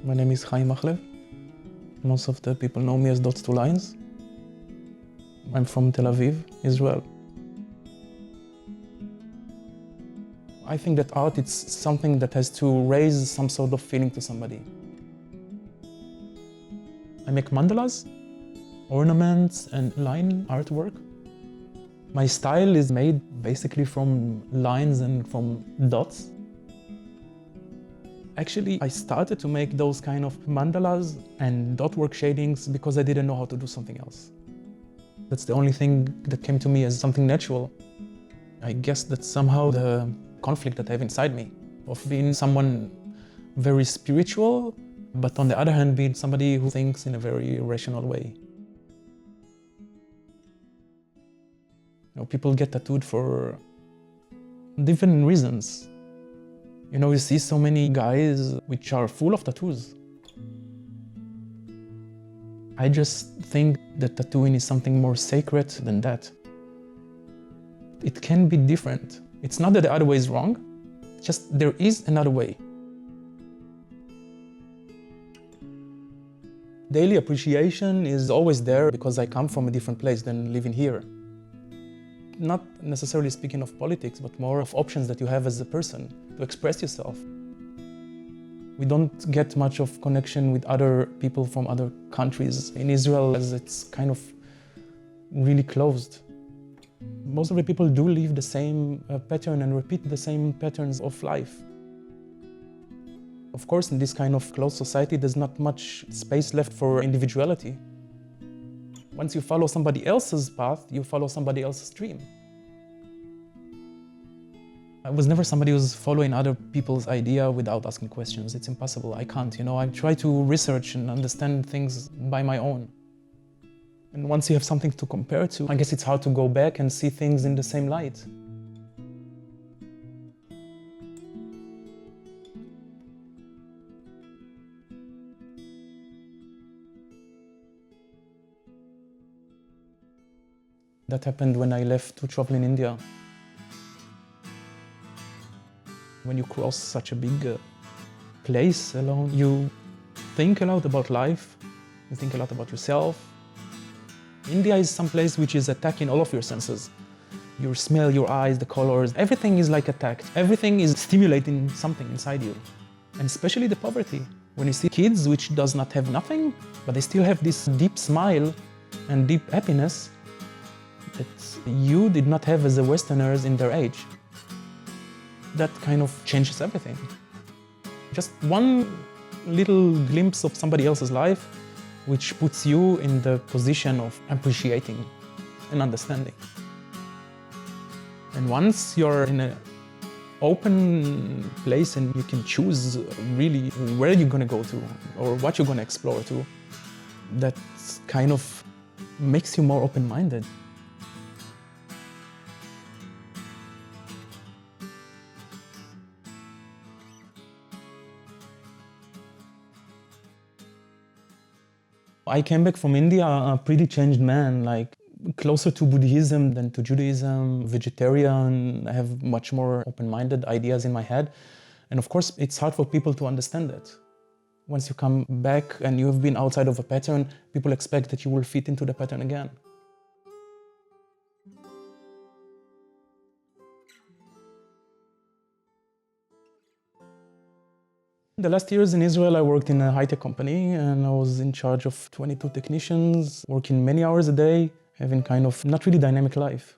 My name is Chaim Machlev. Most of the people know me as Dots to Lines. I'm from Tel-Aviv, Israel. I think that art is something that has to raise some sort of feeling to somebody. I make mandalas, ornaments and line artwork. My style is made basically from lines and from dots. Actually, I started to make those kind of mandalas and dot work shadings because I didn't know how to do something else. That's the only thing that came to me as something natural. I guess that somehow the conflict that I have inside me of being someone very spiritual, but on the other hand being somebody who thinks in a very rational way. You know, people get tattooed for different reasons. You know, you see so many guys which are full of tattoos. I just think that tattooing is something more sacred than that. It can be different. It's not that the other way is wrong, just there is another way. Daily appreciation is always there because I come from a different place than living here. Not necessarily speaking of politics, but more of options that you have as a person to express yourself. We don't get much of connection with other people from other countries in Israel, as it's kind of really closed. Most of the people do live the same pattern and repeat the same patterns of life. Of course, in this kind of closed society, there's not much space left for individuality. Once you follow somebody else's path, you follow somebody else's dream. I was never somebody who's following other people's idea without asking questions. It's impossible. I can't, you know. I try to research and understand things by my own. And once you have something to compare to, I guess it's hard to go back and see things in the same light. That happened when I left to travel in India. When you cross such a big place alone, you think a lot about life, you think a lot about yourself. India is some place which is attacking all of your senses. Your smell, your eyes, the colors, everything is like attacked. Everything is stimulating something inside you. And especially the poverty. When you see kids which does not have nothing, but they still have this deep smile and deep happiness that you did not have as a Westerners in their age. That kind of changes everything. Just one little glimpse of somebody else's life which puts you in the position of appreciating and understanding. And once you're in an open place and you can choose really where you're going to go to or what you're going to explore to, that kind of makes you more open-minded. I came back from India a pretty changed man, like closer to Buddhism than to Judaism, vegetarian. I have much more open-minded ideas in my head. And of course, it's hard for people to understand that. Once you come back and you have been outside of a pattern, people expect that you will fit into the pattern again. The last years in Israel, I worked in a high-tech company and I was in charge of 22 technicians, working many hours a day, having kind of not really dynamic life.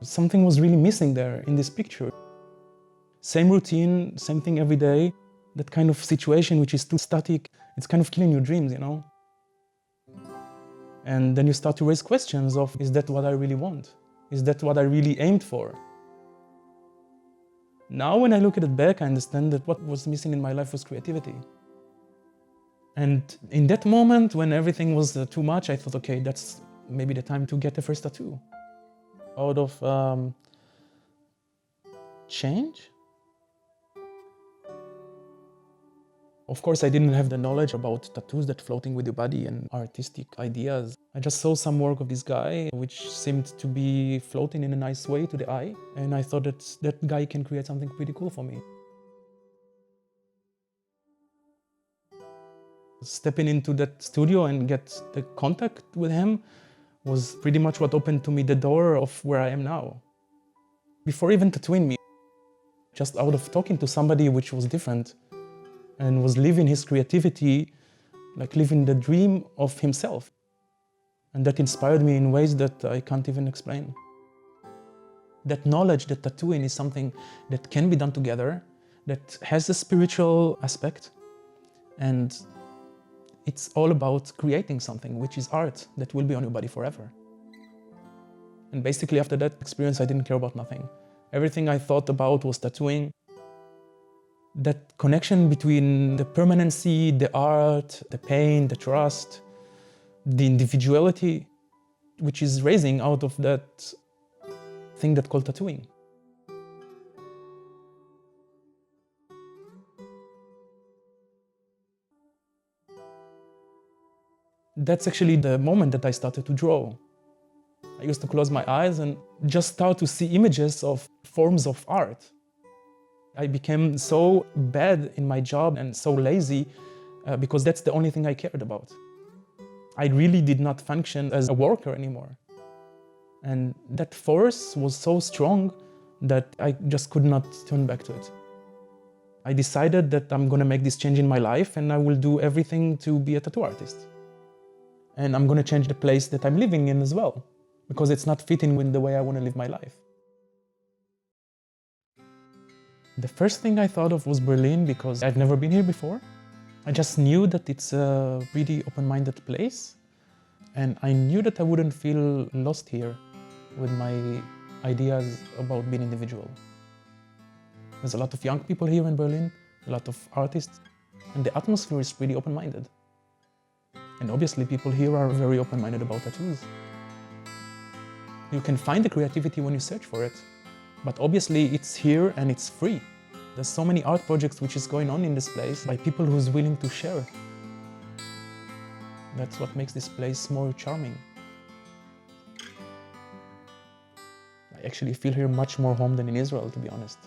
Something was really missing there in this picture. Same routine, same thing every day, that kind of situation which is too static, it's kind of killing your dreams, you know? And then you start to raise questions of, is that what I really want? Is that what I really aimed for? Now when I look at it back, I understand that what was missing in my life was creativity. And in that moment, when everything was too much, I thought, okay, that's maybe the time to get the first tattoo. Out of change? Of course, I didn't have the knowledge about tattoos that floating with your body and artistic ideas. I just saw some work of this guy, which seemed to be floating in a nice way to the eye. And I thought that that guy can create something pretty cool for me. Stepping into that studio and get the contact with him was pretty much what opened to me the door of where I am now. Before even tattooing me, just out of talking to somebody which was different and was living his creativity, like living the dream of himself. And that inspired me in ways that I can't even explain. That knowledge that tattooing is something that can be done together, that has a spiritual aspect, and it's all about creating something, which is art that will be on your body forever. And basically after that experience, I didn't care about nothing. Everything I thought about was tattooing. That connection between the permanency, the art, the pain, the trust, the individuality, which is raising out of that thing that called tattooing. That's actually the moment that I started to draw. I used to close my eyes and just start to see images of forms of art. I became so bad in my job and so lazy because that's the only thing I cared about. I really did not function as a worker anymore. And that force was so strong that I just could not turn back to it. I decided that I'm going to make this change in my life and I will do everything to be a tattoo artist. And I'm going to change the place that I'm living in as well, because it's not fitting with the way I want to live my life. The first thing I thought of was Berlin because I'd never been here before. I just knew that it's a really open-minded place, and I knew that I wouldn't feel lost here with my ideas about being individual. There's a lot of young people here in Berlin, a lot of artists, and the atmosphere is really open-minded. And obviously people here are very open-minded about tattoos. You can find the creativity when you search for it, but obviously it's here and it's free. There's so many art projects which is going on in this place by people who's willing to share. That's what makes this place more charming. I actually feel here much more home than in Israel, to be honest.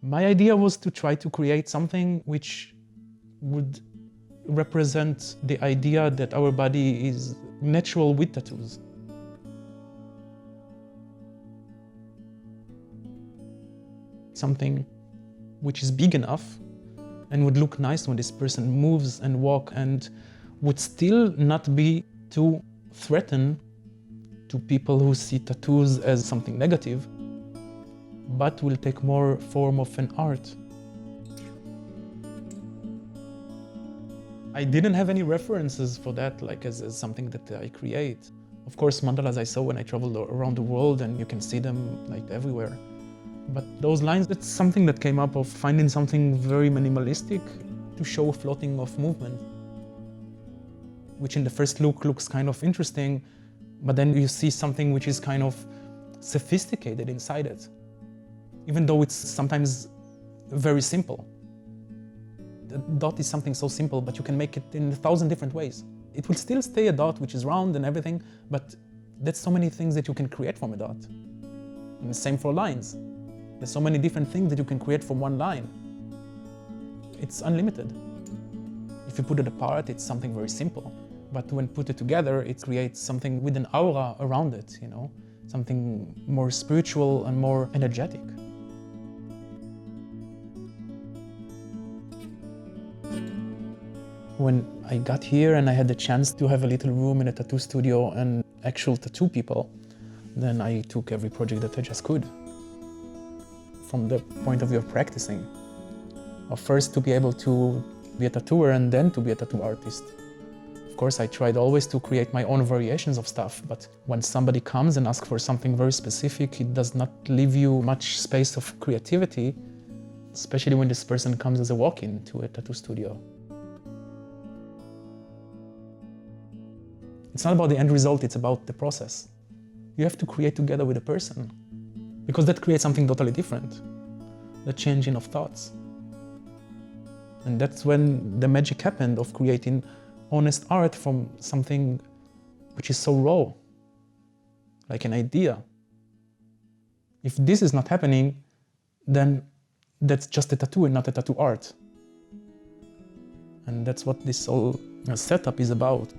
My idea was to try to create something which would represent the idea that our body is natural with tattoos. Something which is big enough and would look nice when this person moves and walks and would still not be too threatened to people who see tattoos as something negative, but will take more form of an art. I didn't have any references for that, like as something that I create. Of course, mandalas I saw when I traveled around the world, and you can see them like everywhere. But those lines, that's something that came up of finding something very minimalistic to show a floating of movement, which in the first look looks kind of interesting, but then you see something which is kind of sophisticated inside it, even though it's sometimes very simple. The dot is something so simple, but you can make it in 1,000 different ways. It will still stay a dot, which is round and everything, but there's so many things that you can create from a dot. And the same for lines. There's so many different things that you can create from one line. It's unlimited. If you put it apart, it's something very simple. But when put it together, it creates something with an aura around it, you know? Something more spiritual and more energetic. When I got here and I had the chance to have a little room in a tattoo studio and actual tattoo people, then I took every project that I just could. From the point of view of practicing. First to be able to be a tattooer and then to be a tattoo artist. Of course, I tried always to create my own variations of stuff, but when somebody comes and asks for something very specific, it does not leave you much space of creativity, especially when this person comes as a walk-in to a tattoo studio. It's not about the end result, it's about the process. You have to create together with a person. Because that creates something totally different, the changing of thoughts. And that's when the magic happened of creating honest art from something which is so raw, like an idea. If this is not happening, then that's just a tattoo and not a tattoo art. And that's what this whole setup is about.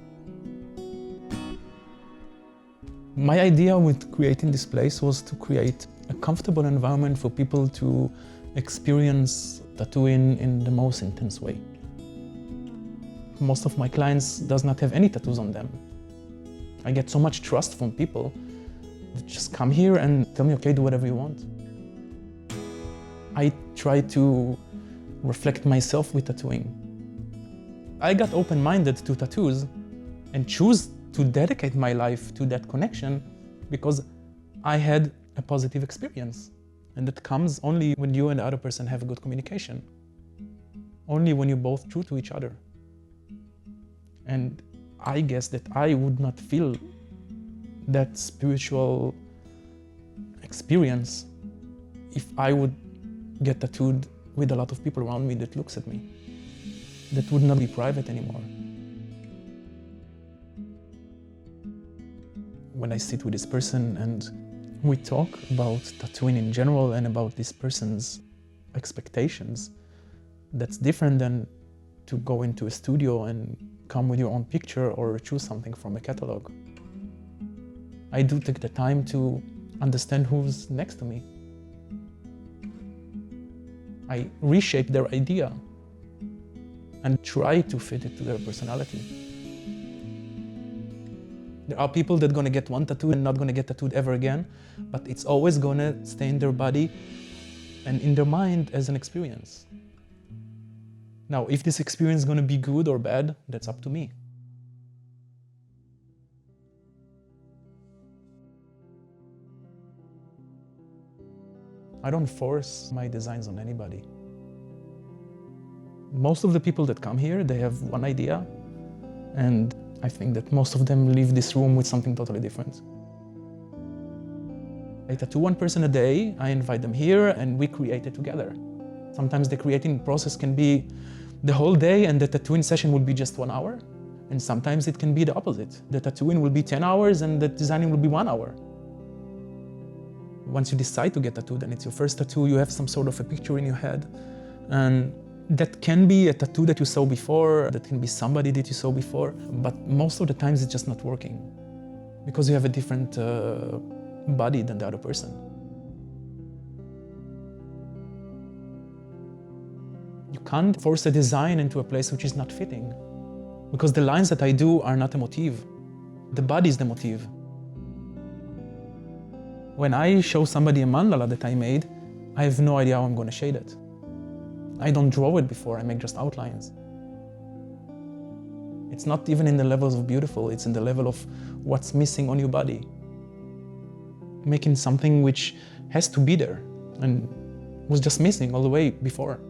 My idea with creating this place was to create a comfortable environment for people to experience tattooing in the most intense way. Most of my clients does not have any tattoos on them. I get so much trust from people that just come here and tell me, okay, do whatever you want. I try to reflect myself with tattooing. I got open-minded to tattoos and choose to dedicate my life to that connection because I had a positive experience. And that comes only when you and the other person have a good communication. Only when you're both true to each other. And I guess that I would not feel that spiritual experience if I would get tattooed with a lot of people around me that looks at me. That would not be private anymore. When I sit with this person and we talk about tattooing in general and about this person's expectations, that's different than to go into a studio and come with your own picture or choose something from a catalog. I do take the time to understand who's next to me. I reshape their idea and try to fit it to their personality. There are people that are gonna get one tattoo and not gonna get tattooed ever again, but it's always gonna stay in their body and in their mind as an experience. Now, if this experience is gonna be good or bad, that's up to me. I don't force my designs on anybody. Most of the people that come here, they have one idea, and I think that most of them leave this room with something totally different. I tattoo one person a day, I invite them here, and we create it together. Sometimes the creating process can be the whole day, and the tattooing session will be just 1 hour. And sometimes it can be the opposite. The tattooing will be 10 hours, and the designing will be 1 hour. Once you decide to get tattooed, and it's your first tattoo, you have some sort of a picture in your head. And that can be a tattoo that you saw before, that can be somebody that you saw before, but most of the times it's just not working because you have a different body than the other person. You can't force a design into a place which is not fitting because the lines that I do are not a motif. The body is the motif. When I show somebody a mandala that I made, I have no idea how I'm going to shade it. I don't draw it before, I make just outlines. It's not even in the levels of beautiful, it's in the level of what's missing on your body. Making something which has to be there and was just missing all the way before.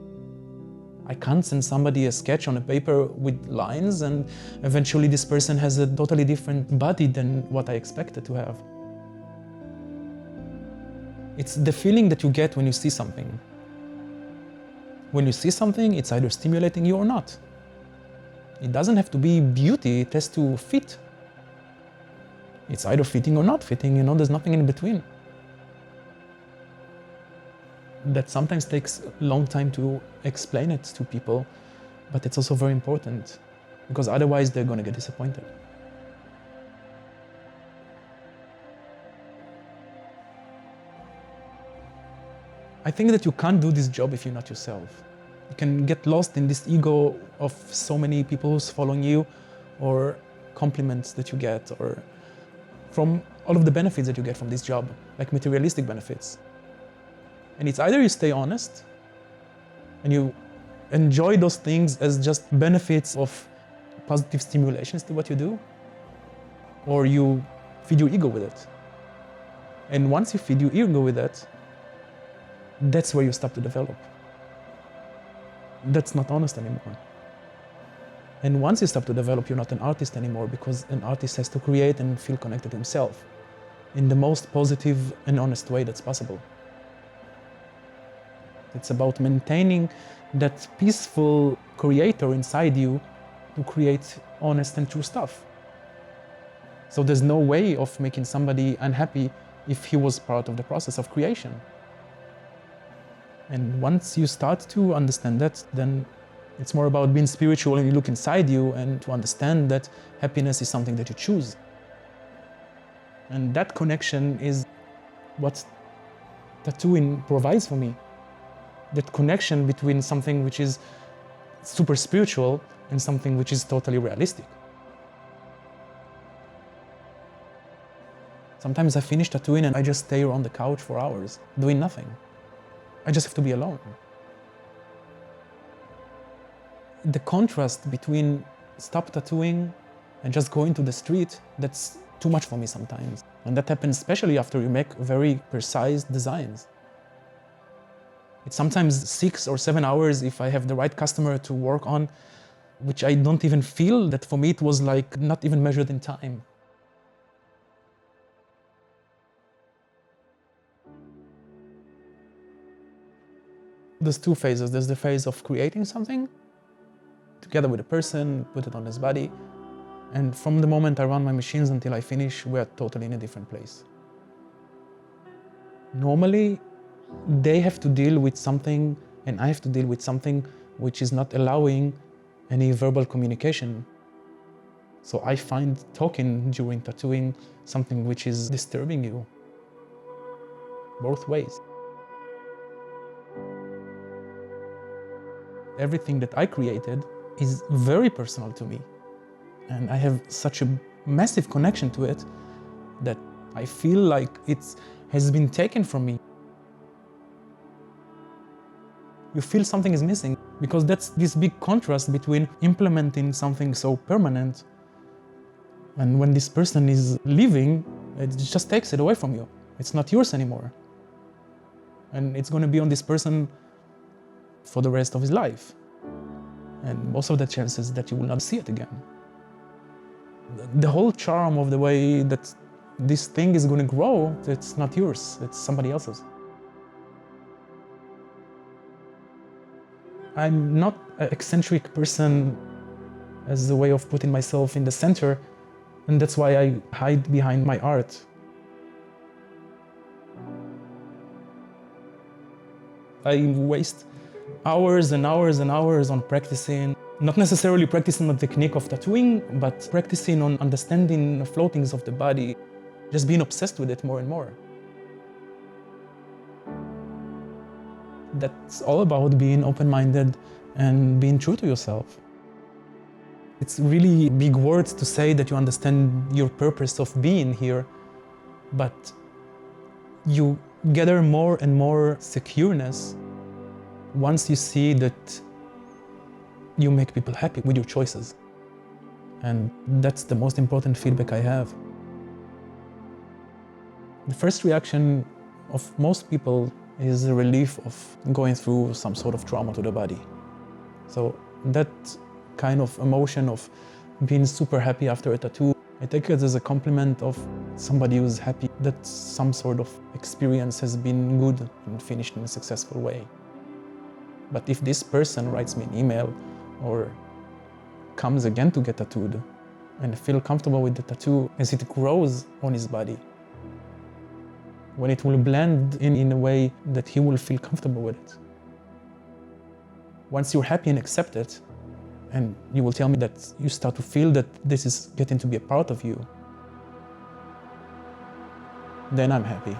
I can't send somebody a sketch on a paper with lines and eventually this person has a totally different body than what I expected to have. It's the feeling that you get when you see something. When you see something, it's either stimulating you or not. It doesn't have to be beauty, it has to fit. It's either fitting or not fitting, you know, there's nothing in between. That sometimes takes a long time to explain it to people, but it's also very important, because otherwise they're gonna get disappointed. I think that you can't do this job if you're not yourself. You can get lost in this ego of so many people who's following you, or compliments that you get, or from all of the benefits that you get from this job, like materialistic benefits. And it's either you stay honest and you enjoy those things as just benefits of positive stimulations to what you do, or you feed your ego with it. And once you feed your ego with it, that's where you stop to develop. That's not honest anymore. And once you stop to develop, you're not an artist anymore, because an artist has to create and feel connected to himself. in the most positive and honest way that's possible. It's about maintaining that peaceful creator inside you to create honest and true stuff. So there's no way of making somebody unhappy if he was part of the process of creation. And once you start to understand that, then it's more about being spiritual and you look inside you and to understand that happiness is something that you choose. And that connection is what tattooing provides for me. That connection between something which is super spiritual and something which is totally realistic. Sometimes I finish tattooing and I just stay on the couch for hours, doing nothing. I just have to be alone. The contrast between stop tattooing and just going to the street, that's too much for me sometimes. And that happens especially after you make very precise designs. It's sometimes 6 or 7 hours if I have the right customer to work on, which I don't even feel that for me it was like not even measured in time. There's 2 phases. There's the phase of creating something together with a person, put it on his body. And from the moment I run my machines until I finish, we're totally in a different place. Normally, they have to deal with something and I have to deal with something which is not allowing any verbal communication. So I find talking during tattooing something which is disturbing you, both ways. Everything that I created is very personal to me. And I have such a massive connection to it that I feel like it has been taken from me. You feel something is missing because that's this big contrast between implementing something so permanent and when this person is leaving, it just takes it away from you. It's not yours anymore. And it's going to be on this person for the rest of his life. And most of the chances that you will not see it again. The whole charm of the way that this thing is going to grow, it's not yours, it's somebody else's. I'm not an eccentric person as a way of putting myself in the center, and that's why I hide behind my art. I waste hours and hours and hours on practicing, not necessarily practicing the technique of tattooing, but practicing on understanding the floatings of the body, just being obsessed with it more and more. That's all about being open-minded and being true to yourself. It's really big words to say that you understand your purpose of being here, but you gather more and more secureness once you see that you make people happy with your choices. And that's the most important feedback I have. The first reaction of most people is a relief of going through some sort of trauma to the body. So that kind of emotion of being super happy after a tattoo, I take it as a compliment of somebody who's happy that some sort of experience has been good and finished in a successful way. But if this person writes me an email or comes again to get tattooed and feel comfortable with the tattoo as it grows on his body, when it will blend in a way that he will feel comfortable with it. Once you're happy and accept it, and you will tell me that you start to feel that this is getting to be a part of you, then I'm happy.